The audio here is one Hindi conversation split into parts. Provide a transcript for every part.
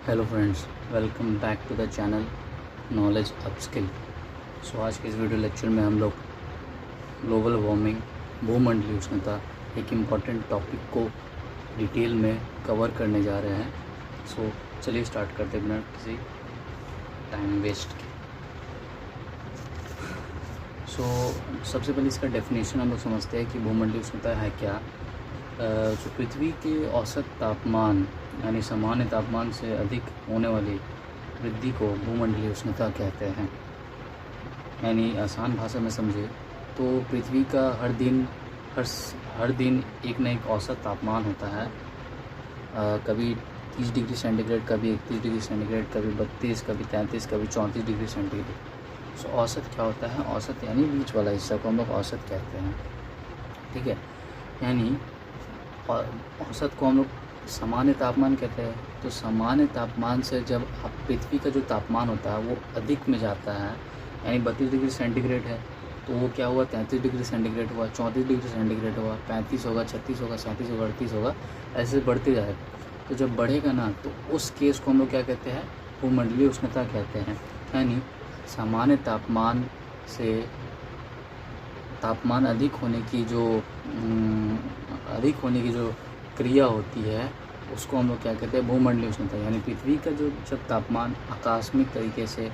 Hello friends, welcome back to the channel knowledge upskill. So आज के इस वीडियो लेक्चर में हम लोग ग्लोबल वार्मिंग, भूमंडलीय उष्णता, एक इम्पॉर्टेंट टॉपिक को डिटेल में कवर करने जा रहे हैं। सो चलिए स्टार्ट करते बिना किसी टाइम वेस्ट के। सबसे पहले इसका डेफिनेशन हम लोग समझते हैं कि भूमंडलीय उष्णता है क्या। जो पृथ्वी के औसत तापमान यानी सामान्य तापमान से अधिक होने वाली वृद्धि को भूमंडलीय उष्णता कहते हैं। यानी आसान भाषा में समझे तो पृथ्वी का हर दिन एक न एक औसत तापमान होता है। कभी 30 डिग्री सेंटीग्रेड, कभी 31 डिग्री सेंटीग्रेड, कभी 32, कभी 33, कभी 34 डिग्री सेंटीग्रेड। सो औसत क्या होता है? औसत यानी बीच वाला हिस्सा को हम लोग औसत कहते हैं। ठीक है, यानी औसत को हम लोग सामान्य तापमान कहते हैं। तो सामान्य तापमान से जब आप पृथ्वी का जो तापमान होता है वो अधिक में जाता है, यानी 32 डिग्री सेंटीग्रेड है तो वो क्या हुआ, 33 डिग्री सेंटीग्रेड हुआ, 34 डिग्री सेंटीग्रेड हुआ, 35 होगा, 36 होगा, 37 होगा, 38 होगा, ऐसे बढ़ते जाएगा। तो जब बढ़ेगा ना तो उस केस को हम लोग क्या कहते हैं? भूमंडलीय उष्णता कहते हैं। यानी सामान्य तापमान से तापमान अधिक होने की जो क्रिया होती है उसको हम लोग क्या कहते हैं? भूमंडलीय उष्णता। यानी पृथ्वी का जब तापमान आकस्मिक तरीके से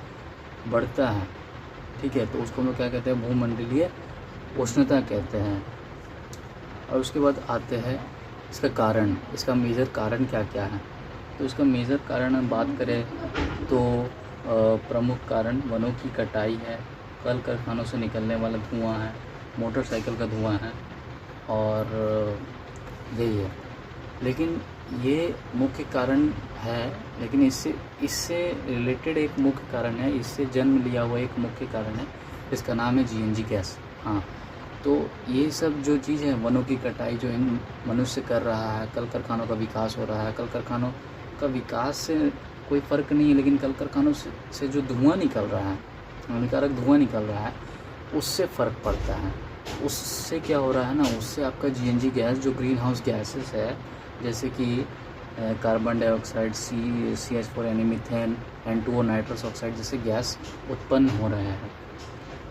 बढ़ता है, ठीक है, तो उसको हम लोग क्या कहते हैं? भूमंडलीय उष्णता कहते हैं। और उसके बाद आते हैं इसका कारण, इसका मेजर कारण क्या क्या है। तो इसका मेजर कारण हम बात करें तो प्रमुख कारण वनों की कटाई है, कल कारखानों से निकलने वाला धुआं है, मोटरसाइकिल का धुआं है, और यही है। लेकिन ये मुख्य कारण है, लेकिन इससे रिलेटेड एक मुख्य कारण है, इससे जन्म लिया हुआ एक मुख्य कारण है, इसका नाम है जीएनजी गैस। हाँ, तो ये सब जो चीज़ है, वनों की कटाई जो मनुष्य कर रहा है, कल कारखानों का विकास हो रहा है, कल कारखानों का विकास से कोई फ़र्क नहीं है, लेकिन कल कारखानों से जो धुआं निकल रहा है, हानिकारक धुआं निकल रहा है, उससे फ़र्क पड़ता है। उससे क्या हो रहा है ना, उससे आपका जीएनजी गैस जो ग्रीन हाउस गैसेस है, जैसे कि कार्बन डाइऑक्साइड, CH4 यानी मीथेन, N2O नाइट्रस ऑक्साइड जैसे गैस उत्पन्न हो रहे हैं।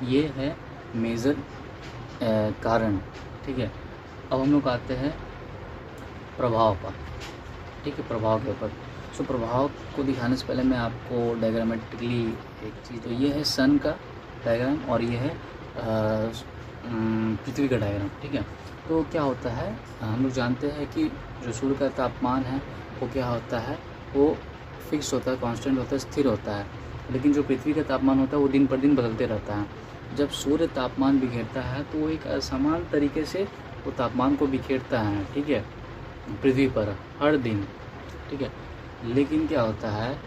ये है मेजर कारण। ठीक है, अब हम लोग आते हैं प्रभाव पर। ठीक है, प्रभाव के ऊपर। सो प्रभाव को दिखाने से पहले मैं आपको डायग्रामेटिकली एक चीज़, तो ये है सन का डायग्राम और ये है पृथ्वी का डायग्राम। ठीक है, तो क्या होता है, हम लोग जानते हैं कि जो सूर्य का तापमान है वो क्या होता है, वो फिक्स होता है, कांस्टेंट होता है, स्थिर होता है। लेकिन जो पृथ्वी का तापमान होता है वो दिन पर दिन बदलते रहता है। जब सूर्य तापमान बिखेरता है तो वो एक असमान तरीके से वो तापमान को बिखेरता है, ठीक है, पृथ्वी पर हर दिन। ठीक है, लेकिन क्या होता है,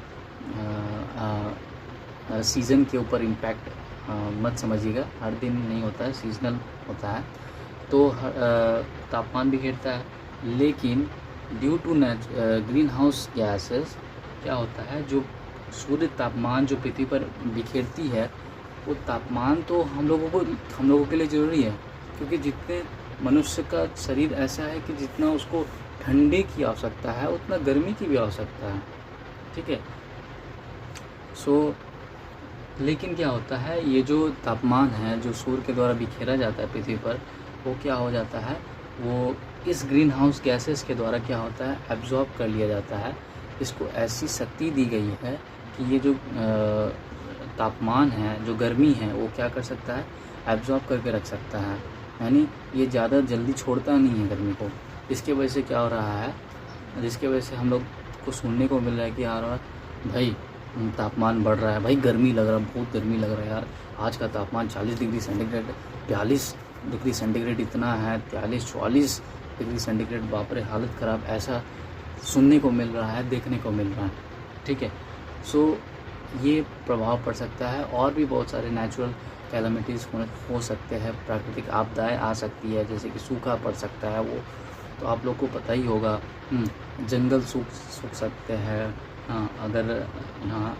सीज़न के ऊपर इम्पैक्ट मत समझिएगा, हर दिन नहीं होता है, सीजनल होता है। तो तापमान बिखेरता है, लेकिन due to green house gases क्या होता है, जो सूर्य तापमान जो पृथ्वी पर बिखेरती है वो तापमान तो हम लोगों के लिए ज़रूरी है, क्योंकि जितने मनुष्य का शरीर ऐसा है कि जितना उसको ठंडे की आवश्यकता है उतना गर्मी की भी आवश्यकता है। ठीक है, लेकिन क्या होता है, ये जो तापमान है जो सूर्य के द्वारा बिखेरा जाता है पृथ्वी पर, वो क्या हो जाता है, वो इस ग्रीन हाउस गैसेस के द्वारा क्या होता है, एब्जॉर्ब कर लिया जाता है। इसको ऐसी शक्ति दी गई है कि ये जो तापमान है, जो गर्मी है, वो क्या कर सकता है, एब्जॉर्ब करके रख सकता है। यानी ये ज़्यादा जल्दी छोड़ता नहीं है गर्मी को। इसके वजह से क्या हो रहा है, जिसके वजह से हम लोग को सुनने को मिल रहा है कि यार भाई तापमान बढ़ रहा है, भाई गर्मी लग रहा है, बहुत गर्मी लग रहा है यार, आज का तापमान 40 डिग्री सेंटीग्रेड, 42 डिग्री सेंटीग्रेड इतना है, 43-44 डिग्री सेंटीग्रेड, बाप रे हालत ख़राब, ऐसा सुनने को मिल रहा है, देखने को मिल रहा है। ठीक है, ये प्रभाव पड़ सकता है। और भी बहुत सारे नेचुरल कैलामिटीज़ हो सकते हैं, प्राकृतिक आपदाएं आ सकती है, जैसे कि सूखा पड़ सकता है, वो तो आप लोग को पता ही होगा। जंगल सूख सकते हैं। हाँ, अगर यहाँ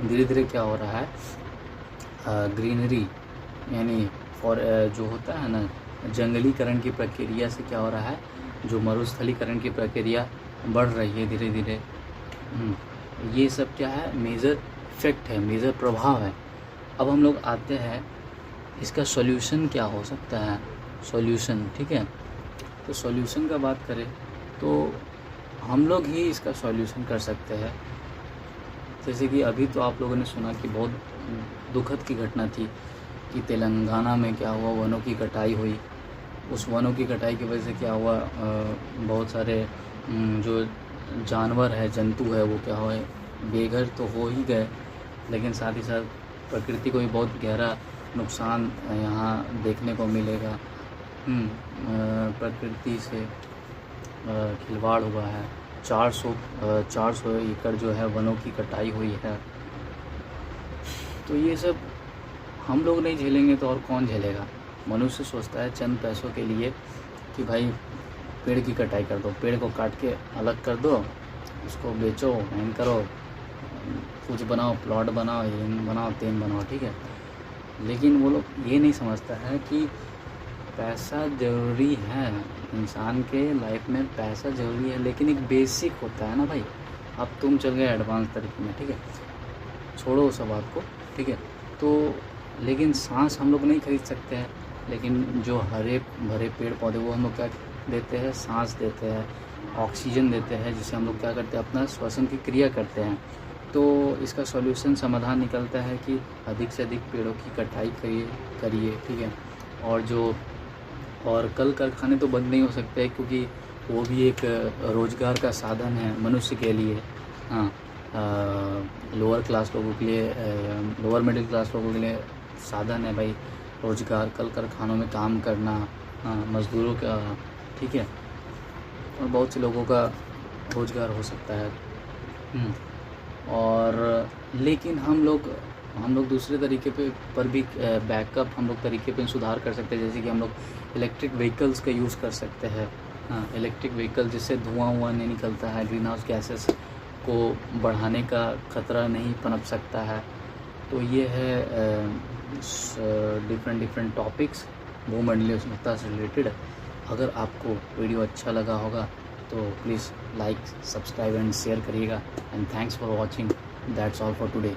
धीरे धीरे क्या हो रहा है, ग्रीनरी यानी जो होता है ना, जंगलीकरण की प्रक्रिया से क्या हो रहा है, जो मरुस्थलीकरण की प्रक्रिया बढ़ रही है धीरे धीरे। ये सब क्या है, मेजर इफेक्ट है, मेजर प्रभाव है। अब हम लोग आते हैं इसका सॉल्यूशन क्या हो सकता है, सॉल्यूशन, ठीक है। तो सॉल्यूशन का बात करें तो हम लोग ही इसका सॉल्यूशन कर सकते हैं। जैसे कि अभी तो आप लोगों ने सुना कि बहुत दुखद की घटना थी कि तेलंगाना में क्या हुआ, वनों की कटाई हुई। उस वनों की कटाई की वजह से क्या हुआ, बहुत सारे जो जानवर है, जंतु है, वो क्या हुआ, बेघर तो हो ही गए, लेकिन साथ ही साथ प्रकृति को भी बहुत गहरा नुकसान यहाँ देखने को मिलेगा। प्रकृति से खिलवाड़ हुआ है। 400 एकड़ जो है वनों की कटाई हुई है। तो ये सब हम लोग नहीं झेलेंगे तो और कौन झेलेगा। मनुष्य सोचता है चंद पैसों के लिए कि भाई पेड़ की कटाई कर दो, पेड़ को काट के अलग कर दो, उसको बेचो, हैंग करो, कुछ बनाओ, प्लॉट बनाओ, ये बनाओ, तेन बनाओ, ठीक है। लेकिन वो लोग ये नहीं समझता है कि पैसा ज़रूरी है, इंसान के लाइफ में पैसा ज़रूरी है, लेकिन एक बेसिक होता है ना भाई। अब तुम चल गए एडवांस तरीके में, ठीक है, छोड़ो उस बात को, ठीक है। तो लेकिन सांस हम लोग नहीं खरीद सकते हैं, लेकिन जो हरे भरे पेड़ पौधे वो हम लोग क्या देते हैं, सांस देते हैं, ऑक्सीजन देते हैं, जिससे हम लोग क्या करते हैं, अपना श्वसन की क्रिया करते हैं। तो इसका सॉल्यूशन समाधान निकलता है कि अधिक से अधिक पेड़ों की कटाई करिए, ठीक है। और कल कारखाने तो बंद नहीं हो सकते, क्योंकि वो भी एक रोज़गार का साधन है मनुष्य के लिए। हाँ, लोअर क्लास लोगों के लिए, लोअर मिडिल क्लास लोगों के लिए साधन है भाई रोज़गार, कल कारखानों में काम करना, हाँ, मज़दूरों का, ठीक है। और बहुत से लोगों का रोज़गार हो सकता है। और लेकिन हम लोग दूसरे तरीके पर भी बैकअप हम लोग तरीके पे सुधार कर सकते हैं। जैसे कि हम लोग इलेक्ट्रिक व्हीकल्स का यूज़ कर सकते हैं। हाँ, इलेक्ट्रिक व्हीकल जिससे धुआं नहीं निकलता है, ग्रीन हाउस गैसेस को बढ़ाने का खतरा नहीं पनप सकता है। तो ये है डिफरेंट टॉपिक्स भूमंडलीय उष्णता से रिलेटेड। अगर आपको वीडियो अच्छा लगा होगा तो please like, subscribe and share करिएगा। And thanks for watching. That's all for today.